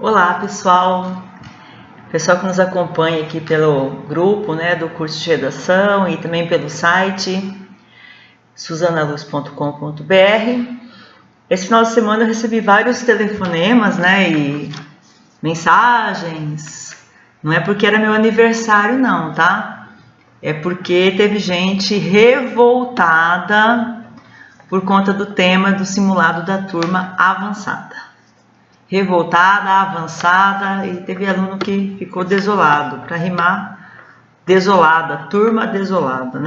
Olá, pessoal que nos acompanha aqui pelo grupo, do curso de redação e também pelo site susanaluz.com.br. Esse final de semana eu recebi vários telefonemas, e mensagens. Não é porque era meu aniversário não, tá? É porque teve gente revoltada por conta do tema do simulado da turma avançada. Revoltada, avançada, e teve aluno que ficou desolado, para rimar desolada, turma desolada,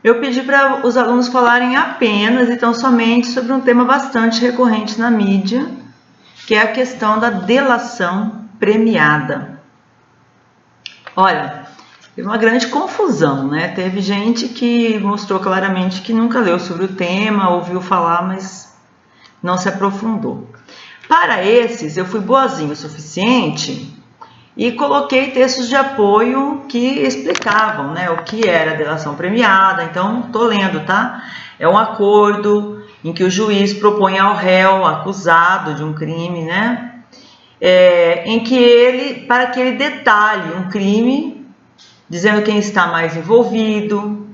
Eu pedi para os alunos falarem apenas, então somente, sobre um tema bastante recorrente na mídia, que é a questão da delação premiada. Olha, teve uma grande confusão, Teve gente que mostrou claramente que nunca leu sobre o tema, ouviu falar, mas não se aprofundou. Para esses, eu fui boazinho o suficiente e coloquei textos de apoio que explicavam, o que era a delação premiada. Então, estou lendo, tá? É um acordo em que o juiz propõe ao réu acusado de um crime, em que para que ele detalhe um crime, dizendo quem está mais envolvido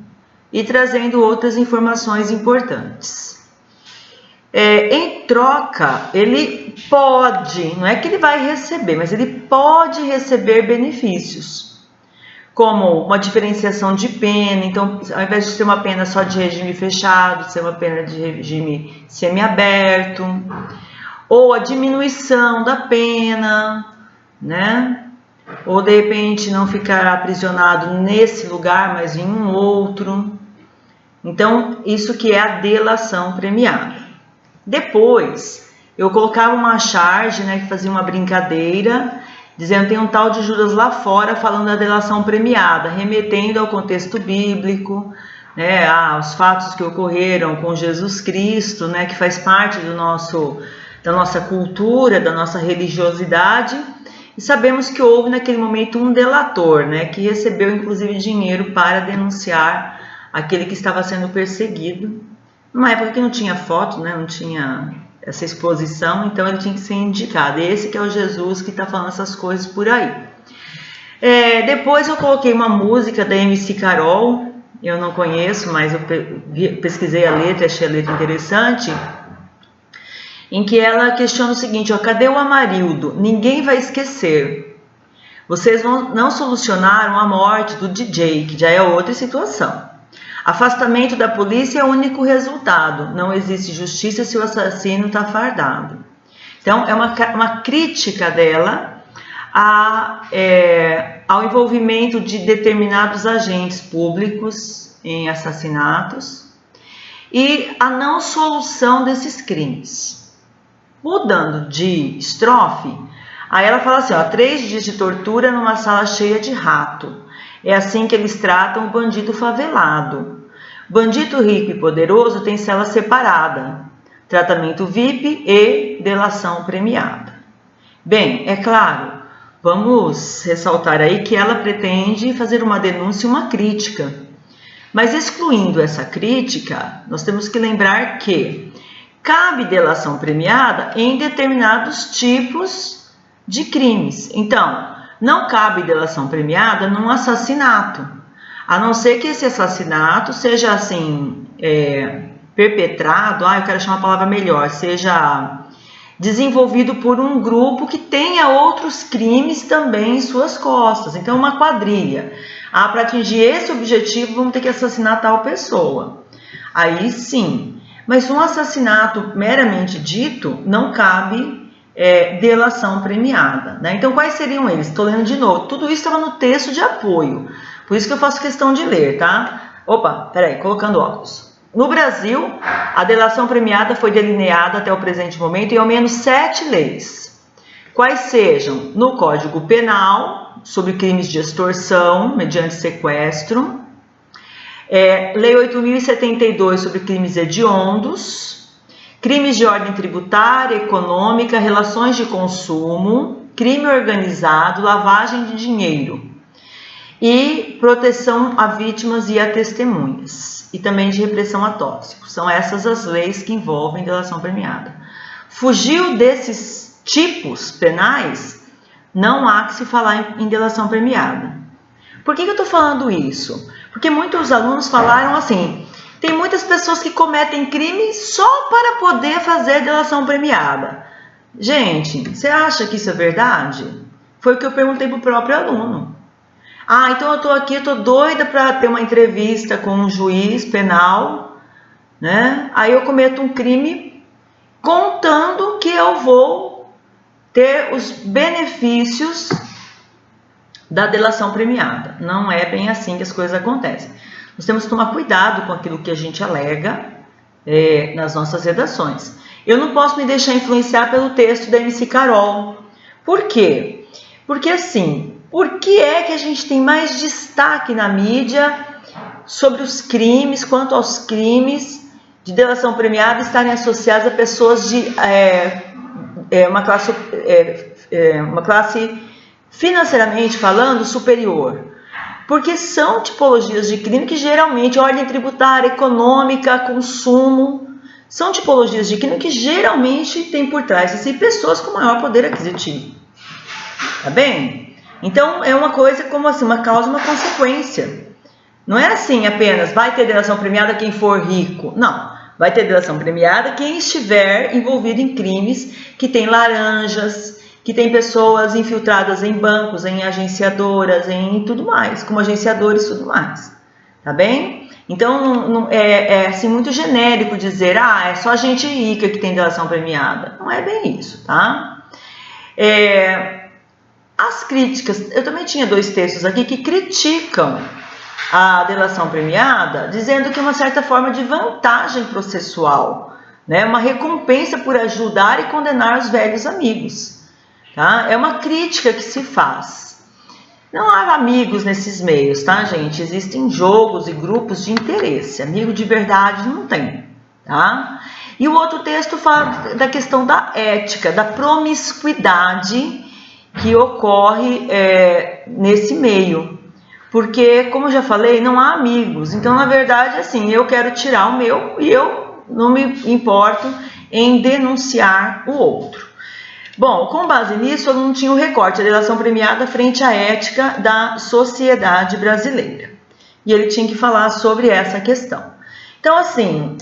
e trazendo outras informações importantes. Em troca, ele pode, não é que ele vai receber, mas ele pode receber benefícios, como uma diferenciação de pena. Então, ao invés de ser uma pena só de regime fechado, ser uma pena de regime semiaberto, ou a diminuição da pena, ou de repente não ficar aprisionado nesse lugar, mas em um outro. Então, isso que é a delação premiada. Depois, eu colocava uma charge, que fazia uma brincadeira, dizendo que tem um tal de Judas lá fora falando da delação premiada, remetendo ao contexto bíblico, aos fatos que ocorreram com Jesus Cristo, que faz parte da nossa cultura, da nossa religiosidade. E sabemos que houve naquele momento um delator, que recebeu inclusive dinheiro para denunciar aquele que estava sendo perseguido. Numa época que não tinha foto, não tinha essa exposição, então ele tinha que ser indicado. Esse que é o Jesus que está falando essas coisas por aí. Depois eu coloquei uma música da MC Carol, eu não conheço, mas eu pesquisei a letra, achei a letra interessante, em que ela questiona o seguinte: cadê o Amarildo? Ninguém vai esquecer. Vocês não solucionaram a morte do DJ, que já é outra situação. Afastamento da polícia é o único resultado. Não existe justiça se o assassino está fardado. Então, é uma crítica dela ao envolvimento de determinados agentes públicos em assassinatos e a não solução desses crimes. Mudando de estrofe, aí ela fala assim: 3 dias de tortura numa sala cheia de rato. É assim que eles tratam o bandido favelado. Bandido rico e poderoso tem cela separada, tratamento VIP e delação premiada. Bem, é claro, vamos ressaltar aí que ela pretende fazer uma denúncia e uma crítica. Mas excluindo essa crítica, nós temos que lembrar que cabe delação premiada em determinados tipos de crimes. Então, não cabe delação premiada num assassinato, a não ser que esse assassinato seja assim, perpetrado, eu quero achar uma palavra melhor, seja desenvolvido por um grupo que tenha outros crimes também em suas costas. Então, uma quadrilha. Para atingir esse objetivo, vamos ter que assassinar tal pessoa. Aí sim. Mas um assassinato meramente dito, não cabe delação premiada. Então, quais seriam eles? Estou lendo de novo. Tudo isso estava no texto de apoio. Por isso que eu faço questão de ler, tá? Opa, peraí, colocando óculos. No Brasil, a delação premiada foi delineada até o presente momento em ao menos 7 leis. Quais sejam? No Código Penal, sobre crimes de extorsão mediante sequestro. Lei 8.072 sobre crimes hediondos. Crimes de ordem tributária, econômica, relações de consumo, crime organizado, lavagem de dinheiro e proteção a vítimas e a testemunhas, e também de repressão a tóxicos. São essas as leis que envolvem delação premiada. Fugiu desses tipos penais, não há que se falar em delação premiada. Por que eu estou falando isso? Porque muitos alunos falaram assim, tem muitas pessoas que cometem crime só para poder fazer delação premiada. Gente, você acha que isso é verdade? Foi o que eu perguntei para o próprio aluno. Ah, então eu estou aqui, eu estou doida para ter uma entrevista com um juiz penal, né? Aí eu cometo um crime contando que eu vou ter os benefícios da delação premiada. Não é bem assim que as coisas acontecem. Nós temos que tomar cuidado com aquilo que a gente alega nas nossas redações. Eu não posso me deixar influenciar pelo texto da MC Carol. Por quê? Porque assim, por que é que a gente tem mais destaque na mídia sobre os crimes, quanto aos crimes de delação premiada estarem associados a pessoas de uma classe financeiramente falando superior? Porque são tipologias de crime que geralmente, ordem tributária, econômica, consumo, são tipologias de crime que geralmente tem por trás assim, pessoas com maior poder aquisitivo. Tá bem? Então é uma coisa como assim, uma causa e uma consequência. Não é assim apenas, vai ter delação premiada quem for rico. Não, vai ter delação premiada quem estiver envolvido em crimes que tem laranjas, que tem pessoas infiltradas em bancos, em agenciadoras, em tudo mais, como agenciadores e tudo mais, tá bem? Então, é assim, muito genérico dizer, é só gente rica que tem delação premiada. Não é bem isso, tá? As críticas, eu também tinha 2 textos aqui que criticam a delação premiada, dizendo que é uma certa forma de vantagem processual, né? Uma recompensa por ajudar e condenar os velhos amigos. Tá? É uma crítica que se faz. Não há amigos nesses meios, tá, gente? Existem jogos e grupos de interesse. Amigo de verdade não tem, tá? E o outro texto fala da questão da ética, da promiscuidade que ocorre nesse meio. Porque, como eu já falei, não há amigos. Então, na verdade, assim, eu quero tirar o meu e eu não me importo em denunciar o outro. Bom, com base nisso, eu não tinha o recorte, a delação premiada frente à ética da sociedade brasileira. E ele tinha que falar sobre essa questão. Então, assim,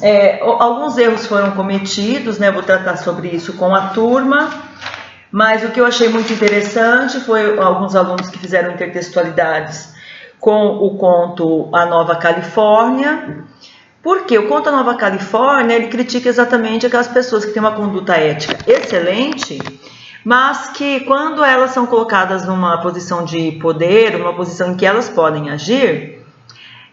alguns erros foram cometidos, né? Vou tratar sobre isso com a turma, mas o que eu achei muito interessante foi alguns alunos que fizeram intertextualidades com o conto A Nova Califórnia. Porque o conto A Nova Califórnia, ele critica exatamente aquelas pessoas que têm uma conduta ética excelente, mas que quando elas são colocadas numa posição de poder, numa posição em que elas podem agir,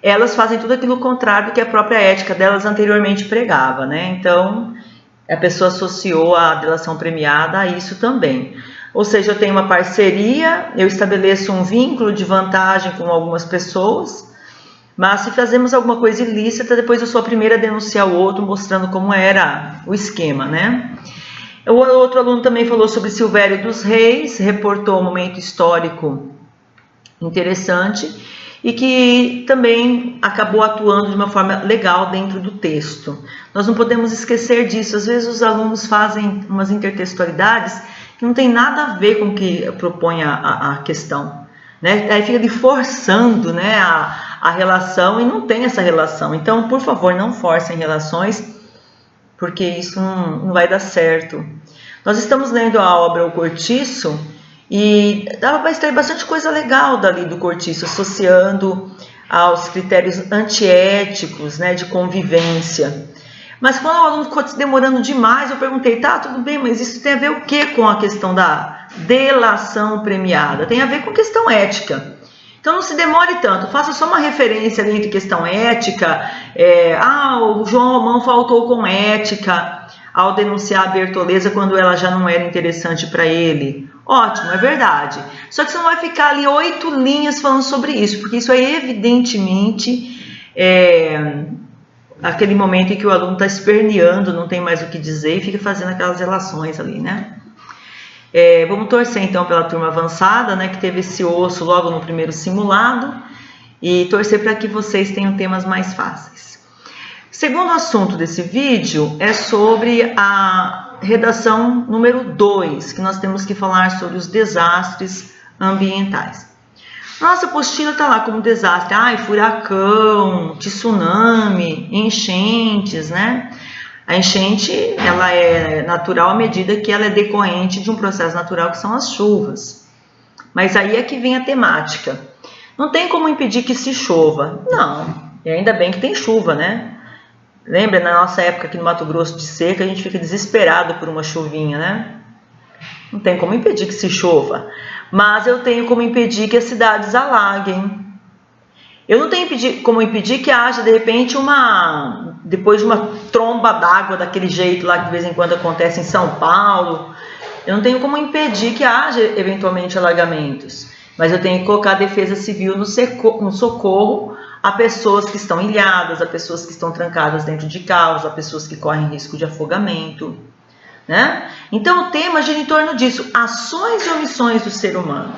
elas fazem tudo aquilo contrário do que a própria ética delas anteriormente pregava, né? Então, a pessoa associou a delação premiada a isso também. Ou seja, eu tenho uma parceria, eu estabeleço um vínculo de vantagem com algumas pessoas, mas se fazemos alguma coisa ilícita, depois eu sou a primeira a denunciar o outro, mostrando como era o esquema, né? O outro aluno também falou sobre Silvério dos Reis, reportou um momento histórico interessante e que também acabou atuando de uma forma legal dentro do texto. Nós não podemos esquecer disso. Às vezes os alunos fazem umas intertextualidades que não tem nada a ver com o que propõe a questão, né? Aí fica ali forçando, né, a relação e não tem essa relação. Então, por favor, não forcem relações, porque isso não vai dar certo. Nós estamos lendo a obra O Cortiço e dava para extrair bastante coisa legal dali do Cortiço, associando aos critérios antiéticos, né, de convivência. Mas quando o aluno ficou se demorando demais, eu perguntei, tá, tudo bem, mas isso tem a ver o que com a questão da delação premiada? Tem a ver com questão ética. Então não se demore tanto, faça só uma referência ali entre questão ética, o João Romão faltou com ética ao denunciar a Bertoleza quando ela já não era interessante para ele. Ótimo, é verdade. Só que você não vai ficar ali 8 linhas falando sobre isso, porque isso é evidentemente aquele momento em que o aluno está esperneando, não tem mais o que dizer e fica fazendo aquelas relações ali, né? Vamos torcer então pela turma avançada, né, que teve esse osso logo no primeiro simulado, e torcer para que vocês tenham temas mais fáceis. O segundo assunto desse vídeo é sobre a redação número 2, que nós temos que falar sobre os desastres ambientais. Nossa apostila está lá como desastre, furacão, tsunami, enchentes, né? A enchente, ela é natural à medida que ela é decorrente de um processo natural que são as chuvas. Mas aí é que vem a temática. Não tem como impedir que se chova. Não, e ainda bem que tem chuva, né? Lembra, na nossa época aqui no Mato Grosso de seca, a gente fica desesperado por uma chuvinha, né? Não tem como impedir que se chova. Mas eu tenho como impedir que as cidades alaguem. Eu não tenho como impedir que haja, de repente, depois de uma tromba d'água daquele jeito lá que de vez em quando acontece em São Paulo, eu não tenho como impedir que haja, eventualmente, alagamentos. Mas eu tenho que colocar a defesa civil no socorro a pessoas que estão ilhadas, a pessoas que estão trancadas dentro de carros, a pessoas que correm risco de afogamento, né? Então o tema gira em torno disso, ações e omissões do ser humano,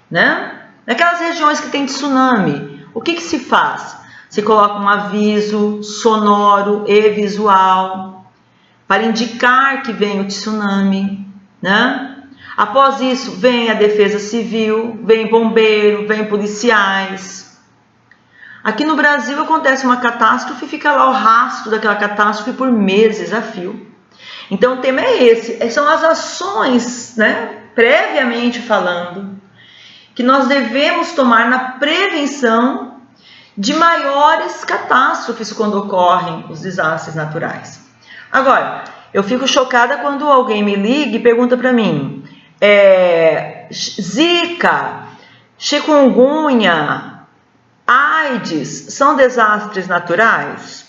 né? Naquelas regiões que tem tsunami, o que se faz? Se coloca um aviso sonoro e visual para indicar que vem o tsunami, né? Após isso, vem a defesa civil, vem bombeiro, vem policiais. Aqui no Brasil acontece uma catástrofe e fica lá o rastro daquela catástrofe por meses a fio. Então o tema é esse, são as ações, né, previamente falando, que nós devemos tomar na prevenção de maiores catástrofes quando ocorrem os desastres naturais. Agora, eu fico chocada quando alguém me liga e pergunta para mim, Zika, chikungunya, AIDS, são desastres naturais?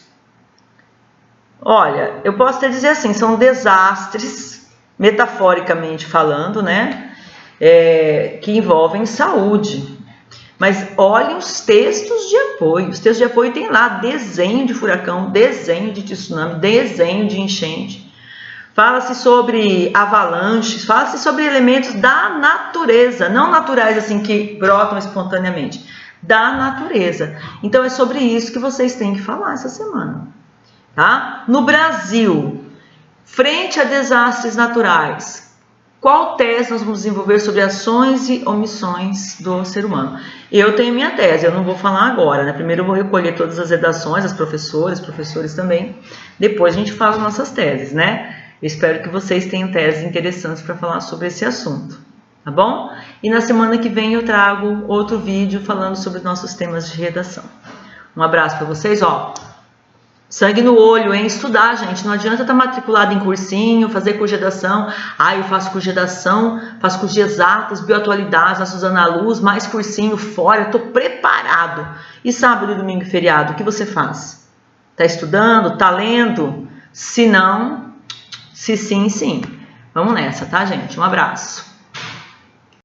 Olha, eu posso até dizer assim, são desastres, metaforicamente falando, né, que envolvem saúde. Mas olhem os textos de apoio. Os textos de apoio tem lá desenho de furacão, desenho de tsunami, desenho de enchente. Fala-se sobre avalanches, fala-se sobre elementos da natureza, não naturais assim que brotam espontaneamente, da natureza. Então é sobre isso que vocês têm que falar essa semana, tá? No Brasil, frente a desastres naturais, qual tese nós vamos desenvolver sobre ações e omissões do ser humano? Eu tenho minha tese, eu não vou falar agora, né? Primeiro eu vou recolher todas as redações, as professoras, professores também. Depois a gente fala as nossas teses, né? Eu espero que vocês tenham teses interessantes para falar sobre esse assunto, tá bom? E na semana que vem eu trago outro vídeo falando sobre nossos temas de redação. Um abraço para vocês, ó. Sangue no olho, hein? Estudar, gente. Não adianta estar matriculado em cursinho, fazer curso de redação. Eu faço curso de redação, faço curso de exatas, bioatualidades, na Suzana Luz, mais cursinho fora. Eu tô preparado. E sábado, domingo e feriado, o que você faz? Tá estudando? Tá lendo? Se não, se sim, sim. Vamos nessa, tá, gente? Um abraço.